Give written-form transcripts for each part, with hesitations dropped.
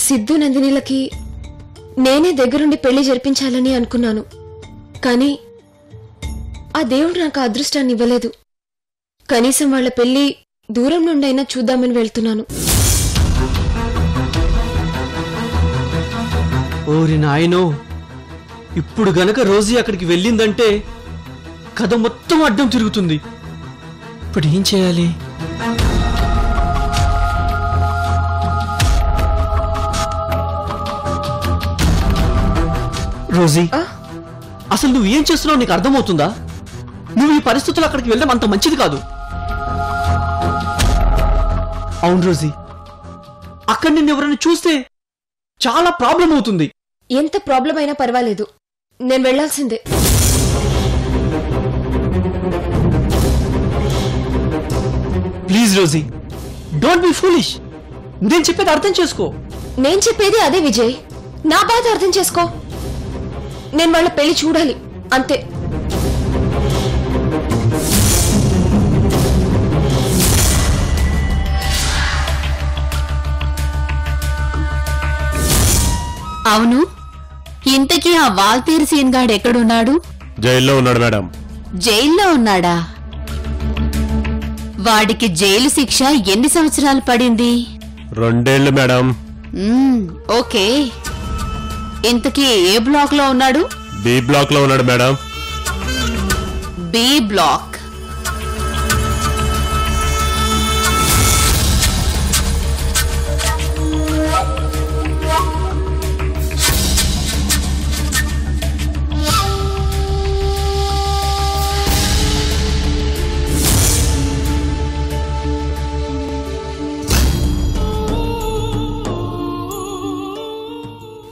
సిద్ధు నందినిలకి నేనే దగ్గరుండి పెళ్లి జరిపించాలని అనుకున్నాను. కానీ ఆ దేవుడు నాకు అదృష్టాన్ని ఇవ్వలేదు. కనీసం వాళ్ల పెళ్లి దూరం నుండైనా చూద్దామని వెళ్తున్నాను. ఓరి నాయనో, ఇప్పుడు గనక రోజీ అక్కడికి వెళ్ళిందంటే కథ మొత్తం అడ్డం తిరుగుతుంది. ఇప్పుడు ఏం చేయాలి? రోజీ, అసలు నువ్వు ఏం చేస్తున్నావు నీకు అర్థమవుతుందా? నువ్వు ఈ పరిస్థితుల్లో అక్కడికి వెళ్ళడం అంత మంచిది కాదు. అవును రోజీ, అక్కడ నిన్ను ఎవరైనా చూస్తే చాలా ప్రాబ్లం అవుతుంది. ఎంత ప్రాబ్లం అయినా పర్వాలేదు, నేను వెళ్లాల్సిందే. Please Rosie, don't be foolish. నేను చెప్పేది అర్థం చేసుకో. నేను చెప్పేది అదే విజయ్, నా బాధ అర్థం చేసుకో. నేను వాళ్ళ పెళ్లి చూడాలి, అంతే. అవును, ఇంతకీ ఆ వాల్తేరు సీన్ గాడు ఎక్కడున్నాడు? జైల్లో ఉన్నాడు మేడం. జైల్లో ఉన్నాడా? వాడికి జైలు శిక్ష ఎన్ని సంవత్సరాలు పడింది? 2 ఏళ్లు మేడం. ఓకే. ఇంతకీ ఏ బ్లాక్ లో ఉన్నాడు? బి బ్లాక్ లో ఉన్నాడు మేడం. B block.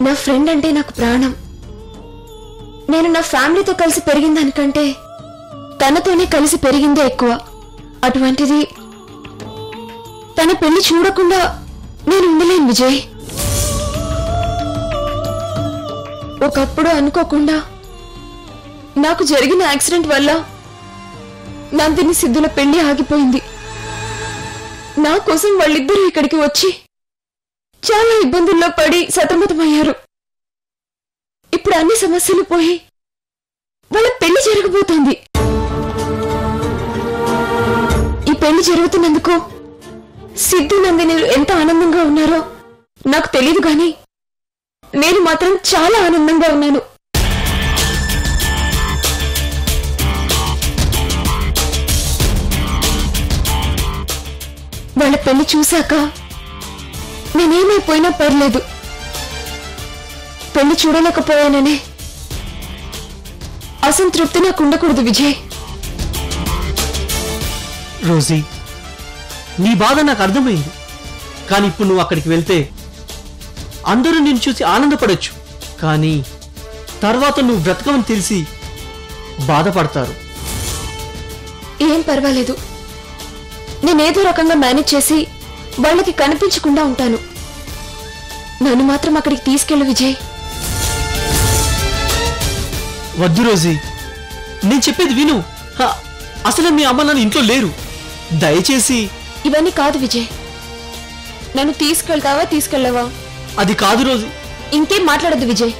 నా ఫ్రెండ్ అంటే నాకు ప్రాణం. నేను నా ఫ్యామిలీతో కలిసి పెరిగిన దానికంటే తనతోనే కలిసి పెరిగిందే ఎక్కువ. అటువంటిది తన పెళ్లి చూడకుండా నేను ఉండలేను విజయ్. ఒకప్పుడు అనుకోకుండా నాకు జరిగిన యాక్సిడెంట్ వల్ల నందిని సిద్ధుల పెళ్లి ఆగిపోయింది. నా కోసం వాళ్ళిద్దరూ ఇక్కడికి వచ్చి చాలా ఇబ్బందుల్లో పడి సతమతమయ్యారు. ఇప్పుడు అన్ని సమస్యలు పోయి వాళ్ళ పెళ్లి జరగబోతోంది. ఈ పెళ్లి జరుగుతున్నందుకు సిద్ధు నందిని ఎంత ఆనందంగా ఉన్నారో నాకు తెలియదు, గాని నేను మాత్రం చాలా ఆనందంగా ఉన్నాను. వాళ్ళ పెళ్లి చూశాక నేనేమైపోయినా పర్లేదు, పెళ్లి చూడలేకపోయాననే అసంతృప్తి నాకు ఉండకూడదు విజయ్. రోజీ, నీ బాధ నాకు అర్థమైంది. కానీ ఇప్పుడు నువ్వు అక్కడికి వెళ్తే అందరూ నిన్ను చూసి ఆనందపడొచ్చు, కానీ తర్వాత నువ్వు బ్రతకమని తెలిసి బాధపడతారు. ఏం పర్వాలేదు, నేనేదో రకంగా మేనేజ్ చేసి వాళ్ళకి కనిపించకుండా ఉంటాను. నన్ను మాత్రం అక్కడికి తీసుకెళ్ళు విజయ్. వద్దు రోజీ, నేను చెప్పేది విను. అసలు మీ అమ్మ నాన్న ఇంట్లో లేరు. దయచేసి. ఇవన్నీ కాదు విజయ్, నన్ను తీసుకెళ్తావా తీసుకెళ్ళవా? అది కాదు రోజీ. ఇంకేం మాట్లాడద్దు విజయ్,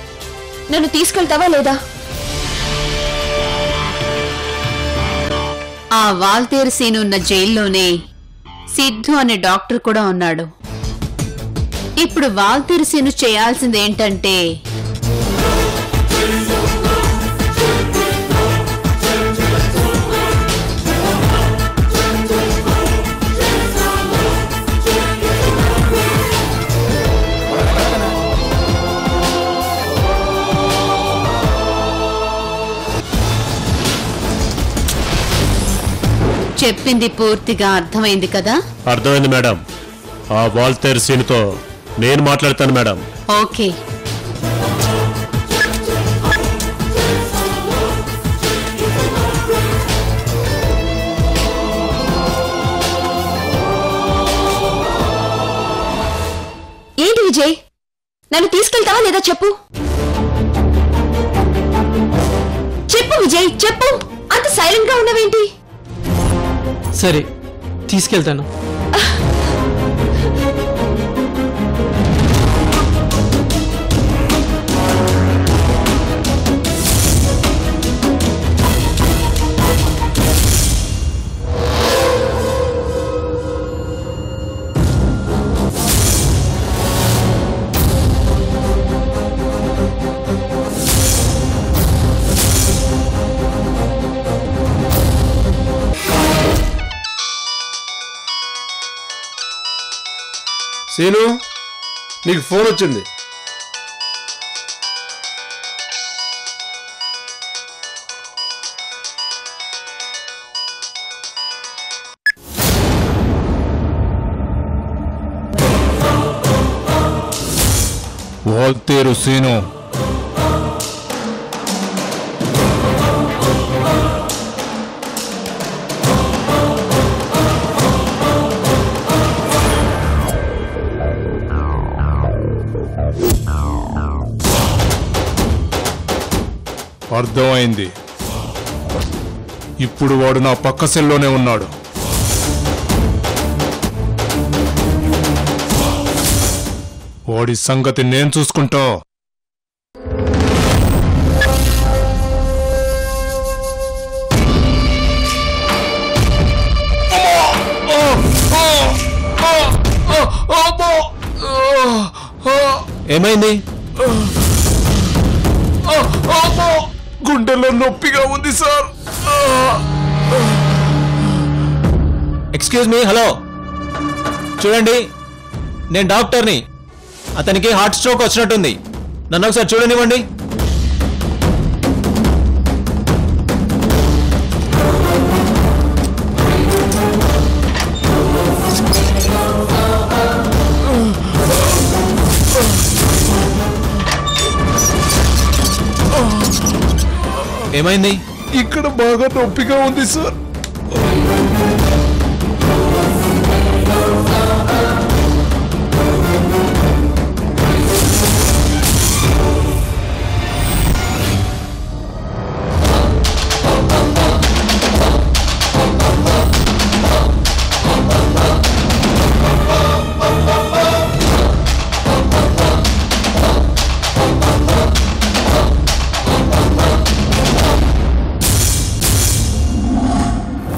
నన్ను తీసుకెళ్తావా లేదా? ఆ వాల్తేరు సీన్ ఉన్న జైల్లోనే సిద్ధు అనే డాక్టర్ కూడా ఉన్నాడు. ఇప్పుడు వాల్తేరు సీను చేయాల్సిందేంటంటే చెప్పింది పూర్తిగా అర్థమైంది కదా? అర్థమైంది మేడం. ఆ వాల్తేరు సీన్తో నేను మాట్లాడతాను మేడం. ఓకే. ఏంటి విజయ్, నన్ను తీసుకెళ్తావా లేదా చెప్పు. చెప్పు విజయ్, చెప్పు. అంత సైలెంట్ గా ఉన్నావేంటి? సరే, తీసుకెళ్తాను. సీను, నీకు ఫోన్ వచ్చింది. వాల్తేరు సీను, అర్థమైంది. ఇప్పుడు వాడు నా పక్క సెల్లోనే ఉన్నాడు. వాడి సంగతి నేను చూసుకుంటా. ఏమైంది? గుండెల్లో నొప్పిగా ఉంది సార్. ఎక్స్క్యూజ్ మీ, హలో, చూడండి, నేను డాక్టర్ని. అతనికి హార్ట్ స్ట్రోక్ వచ్చినట్టుంది. నన్ను ఒకసారి చూడనివ్వండి. ఏమైంది? ఇక్కడ బాగా నొప్పిగా ఉంది సార్.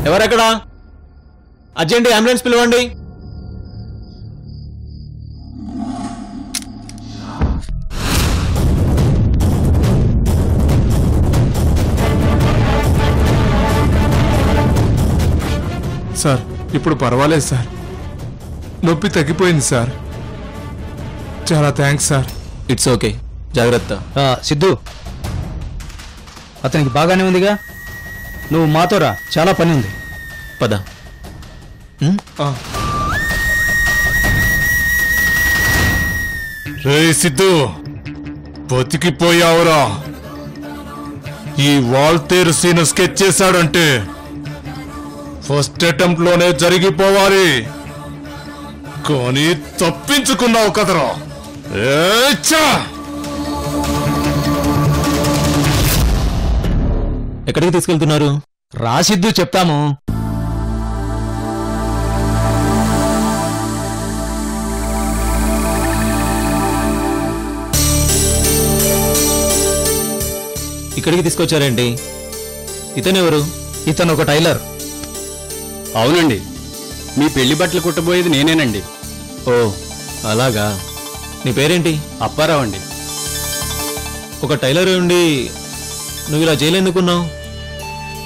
ఎవరెక్కడా? అర్జెంట్ అంబులెన్స్ పిలవండి. సార్, ఇప్పుడు పర్వాలేదు సార్. నొప్పి తగ్గిపోయింది సార్. చాలా థ్యాంక్స్ సార్. ఇట్స్ ఓకే, జాగ్రత్త. సిద్ధు, అతనికి బాగానే ఉందిగా. నువ్వు మాతో రా, చాలా పని ఉంది. పద. రే సిద్ధు, బతికిపోయావురా. ఈ వాల్తేరు సీను స్కెచ్ చేశాడంటే ఫస్ట్ అటెంప్ట్ లోనే జరిగిపోవాలి. కానీ తప్పించుకున్నావు కదరా. ఎక్కడికి తీసుకెళ్తున్నారు? రా సిద్ధు, చెప్తాము. ఇక్కడికి తీసుకొచ్చారేంటి? ఇతనెవరు? ఇతను ఒక టైలర్. అవునండి, మీ పెళ్లి బట్టలు కుట్టబోయేది నేనేనండి. ఓ అలాగా. నీ పేరేంటి? అప్పారావు అండి. ఒక టైలర్ ఉండి నువ్వు ఇలా జైలు ఎందుకున్నావు?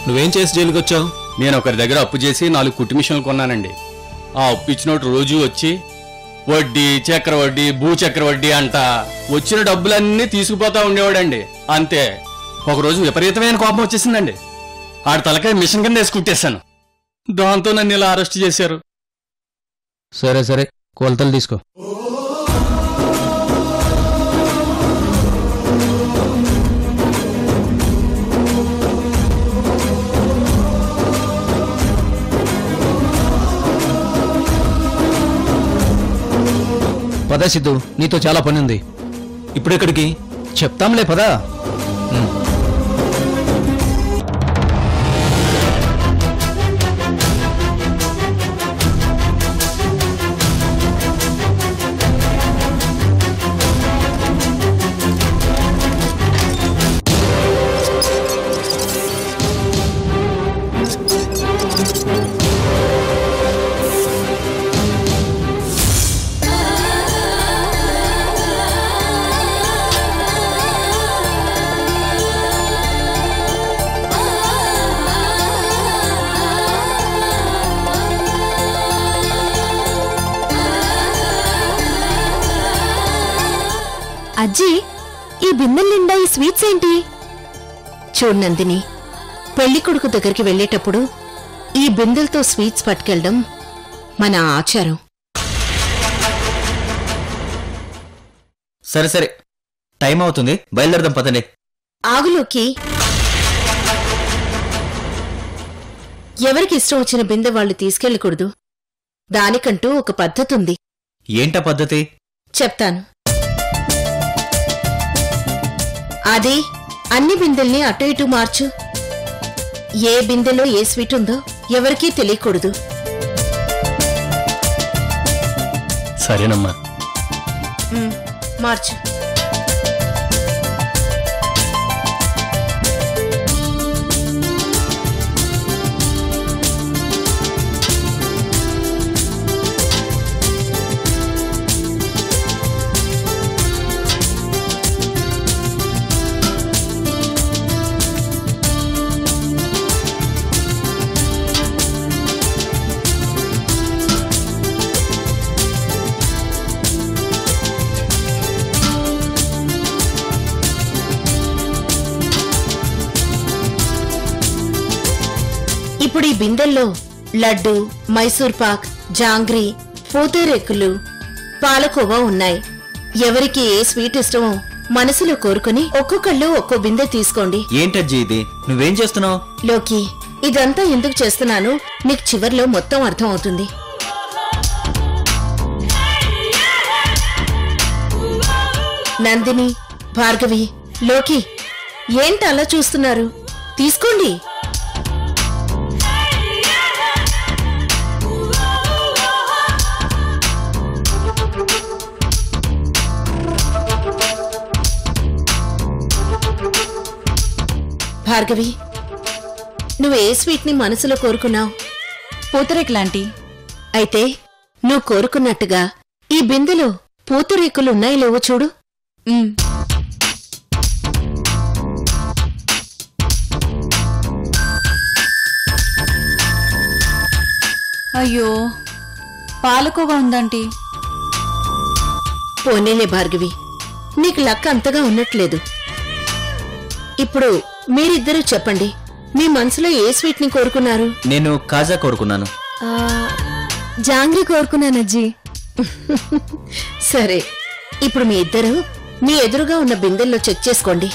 నువ్వేం చేసి జైలుకి వచ్చావు? నేను ఒకరి దగ్గర అప్పు చేసి 4 కుట్టు మిషన్లు కొన్నానండి. ఆ అప్పు ఇచ్చినోటు రోజు వచ్చి వడ్డీ, చక్రవడ్డీ, భూచక్రవడ్డీ అంట వచ్చిన డబ్బులన్నీ తీసుకుపోతా ఉండేవాడండి. అంతే, ఒకరోజు విపరీతమైన కోపం వచ్చేసిందండి. ఆడి తలకాయ మిషన్ కింద వేసి కుట్టేశాను. దాంతో నన్ను ఇలా అరెస్ట్ చేశారు. సరే సరే, కొలతలు తీసుకో. పద సిద్ధు, నీతో చాలా పని ఉంది. ఇప్పుడెక్కడికి? చెప్తాంలే, పదా. అజ్జీ, ఈ బిందెల నిండా ఈ స్వీట్స్ ఏంటి? చూడు నందిని, పెళ్లి కొడుకు దగ్గరికి వెళ్లేటప్పుడు ఈ బిందెలతో స్వీట్స్ పట్టుకెళ్ళడం మన ఆచారం. సరే సరే, టైం అవుతుంది, బయలుదేరదాం పదండి. ఆగులోకి. ఎవరికి ఇష్టం వచ్చిన బిందె వాళ్ళు తీసుకెళ్ళకూడదు. దానికంటూ ఒక పద్ధతి ఉంది. ఏంటా పద్ధతి? చెప్తాను. అది అన్ని బిందెల్ని అటు ఇటు మార్చు. ఏ బిందెలో ఏ స్వీట్ ఉందో ఎవరికీ తెలియకూడదు. సరేనమ్మా. మార్చు. ఇప్పుడు ఈ బిందెల్లో లడ్డు, మైసూర్ పాక్, జాంగ్రీ, పూతరేకులు, పాలకోవా ఉన్నాయి. ఎవరికి ఏ స్వీట్ ఇష్టమో మనసులో కోరుకుని ఒక్కొక్కళ్ళు ఒక్కో బిందె తీసుకోండి. ఏంటజ్జీ ఇది? నువ్వేం చేస్తున్నావు? లోకి, ఇదంతా ఎందుకు చేస్తున్నాను నీకు చివర్లో మొత్తం అర్థం అవుతుంది. నందిని, భార్గవి, లోకి, ఏంటి అలా చూస్తున్నారు? తీసుకోండి. భార్గవి, నువ్వు ఏ స్వీట్ ని మనసులో కోరుకున్నావు? పూతరేకులాంటి. అయితే నువ్వు కోరుకున్నట్టుగా ఈ బిందెలో పూతరేకులు ఉన్నాయి లేవో చూడు. అయ్యో, పాలకోవా ఉందంటీ. పోనీలే భార్గవి, నీకు లక్క అంతగా ఉన్నట్లేదు. ఇప్పుడు మీరిద్దరూ చెప్పండి, మీ మనసులో ఏ స్వీట్ ని కోరుకున్నారు? నేను కాజా కోరుకున్నాను. జాంగ్రీ కోరుకున్నానజ్జీ. సరే, ఇప్పుడు మీ ఇద్దరు మీ ఎదురుగా ఉన్న బిందెల్లో చెక్ చేసుకోండి.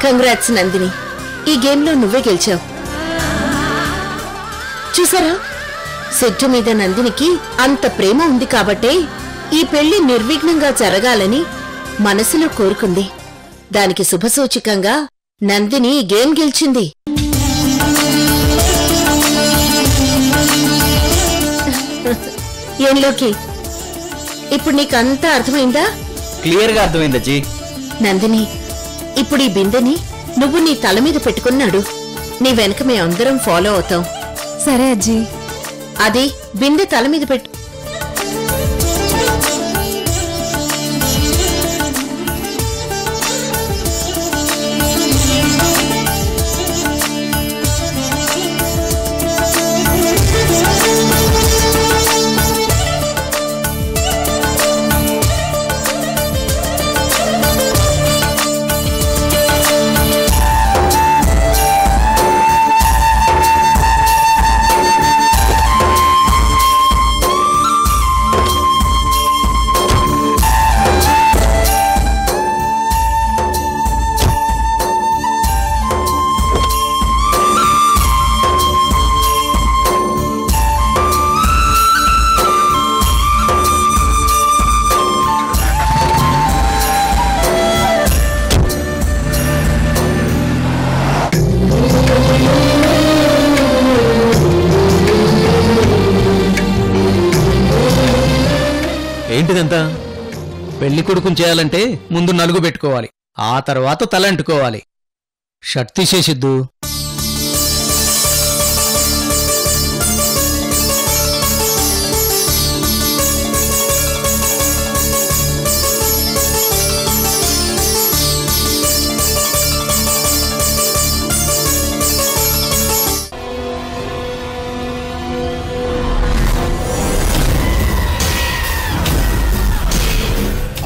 కంగ్రాట్స్ నందిని, ఈ గేమ్లో నువ్వే గెలిచావు. చూసారా, సిద్ధు మీద నందినికి అంత ప్రేమ ఉంది కాబట్టే ఈ పెళ్లి నిర్విఘ్నంగా జరగాలని మనసులో కోరుకుంది. దానికి శుభసూచికంగా నందిని ఈ గేమ్ గెలిచింది. ఏంలోకి, ఇప్పుడు నీకంతా అర్థమైందా? క్లియర్ గా అర్థమైందజ్జీ. నందిని, ఇప్పుడు ఈ బిందెని నువ్వు నీ తల మీద పెట్టుకున్నాడు. నీ వెనక మేమందరం ఫాలో అవుతాం. సరే అజ్జీ. అది బిందె తల మీద పెట్టు. ఏంటిదంతా? పెళ్లి కొడుకుని చేయాలంటే ముందు నలుగు పెట్టుకోవాలి, ఆ తర్వాత తల అంటుకోవాలి. షర్ట్ తీసేసిద్దు.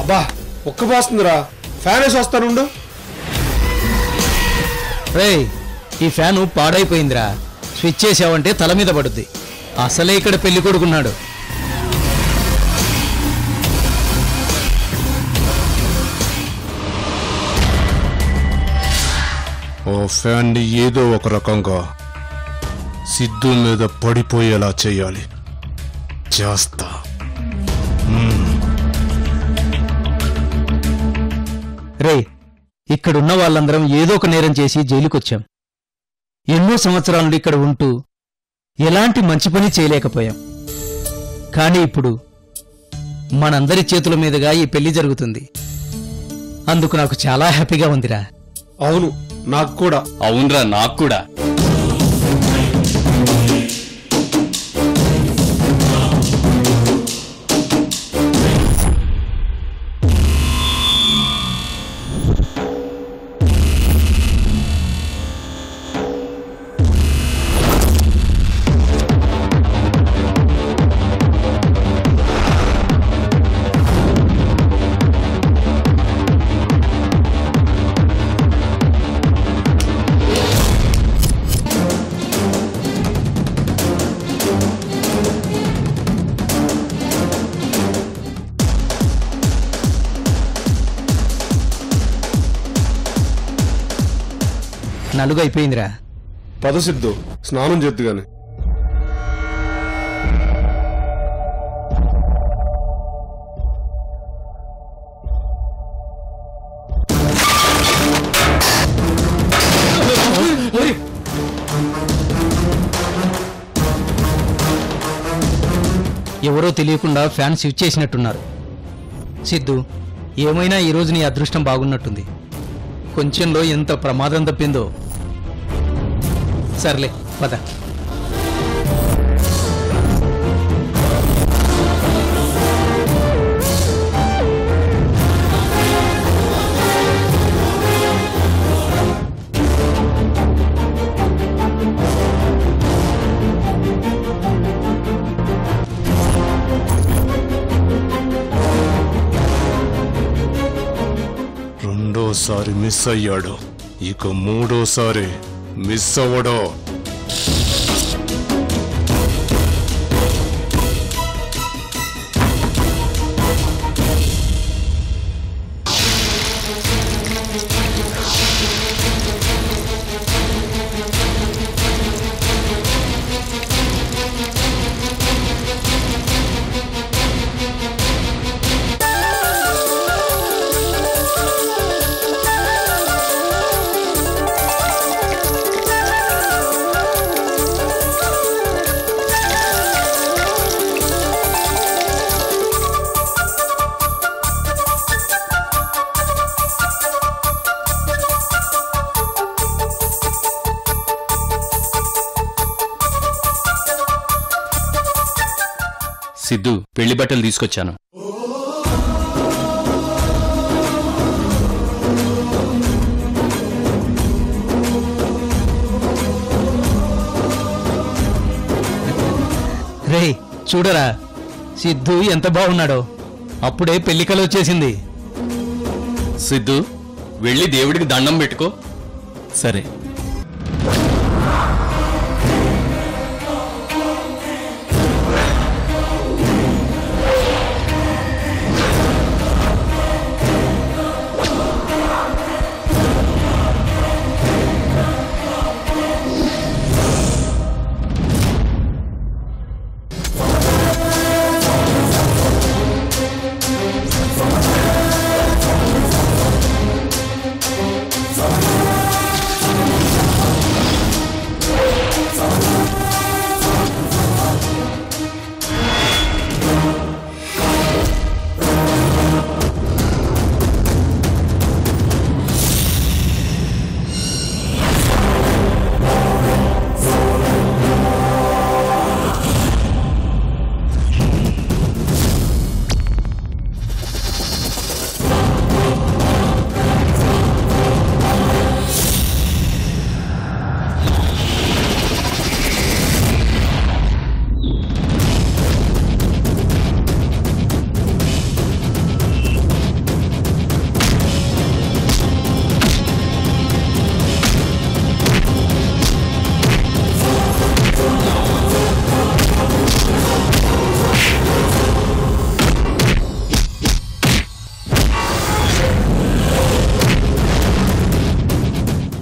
బా ఒక్కబోస్తుందిరా, ఫ్యాన్ వేసి వస్తానుండు. రేయ్, ఈ ఫ్యాను పాడైపోయిందిరా. స్విచ్ చేసావంటే తల మీద పడుద్ది. అసలే ఇక్కడ పెళ్లి కొడుకున్నాడు. ఓ ఫ్యాన్ని ఏదో ఒక రకంగా సిద్ధు మీద పడిపోయేలా చేయాలి. చేస్తా. రేయ్, ఇక్కడున్న వాళ్ళందరం ఏదో ఒక నేరం చేసి జైలుకొచ్చాం. ఎన్నో సంవత్సరాల నుండి ఇక్కడ ఉంటూ ఎలాంటి మంచి పని చేయలేకపోయాం. కానీ ఇప్పుడు మనందరి చేతుల మీదుగా ఈ పెళ్లి జరుగుతుంది. అందుకు నాకు చాలా హ్యాపీగా ఉందిరా. అవును, నాకు కూడా. అవునరా, నాకు కూడా. నలుగు అయిపోయిందిరా. పద సిద్ధు, స్నానం చేద్దు గాని. ఎవరో తెలియకుండా ఫ్యాన్ స్విచ్ చేసినట్టున్నారు. సిద్ధు, ఏమైనా ఈరోజు నీ అదృష్టం బాగున్నట్టుంది. కొంచెంలో ఎంత ప్రమాదం తప్పిందో. సర్లే, పద. రెండోసారి మిస్ అయ్యాడు, ఇక మూడోసారి మిస్ అవ్వడో. సిద్ధు, పెళ్లి బట్టలు తీసుకొచ్చాను. రేయ్, చూడరా సిద్ధు ఎంత బాగున్నాడో. అప్పుడే పెళ్లికలు వచ్చేసింది. సిద్ధు, వెళ్ళి దేవుడికి దండం పెట్టుకో. సరే.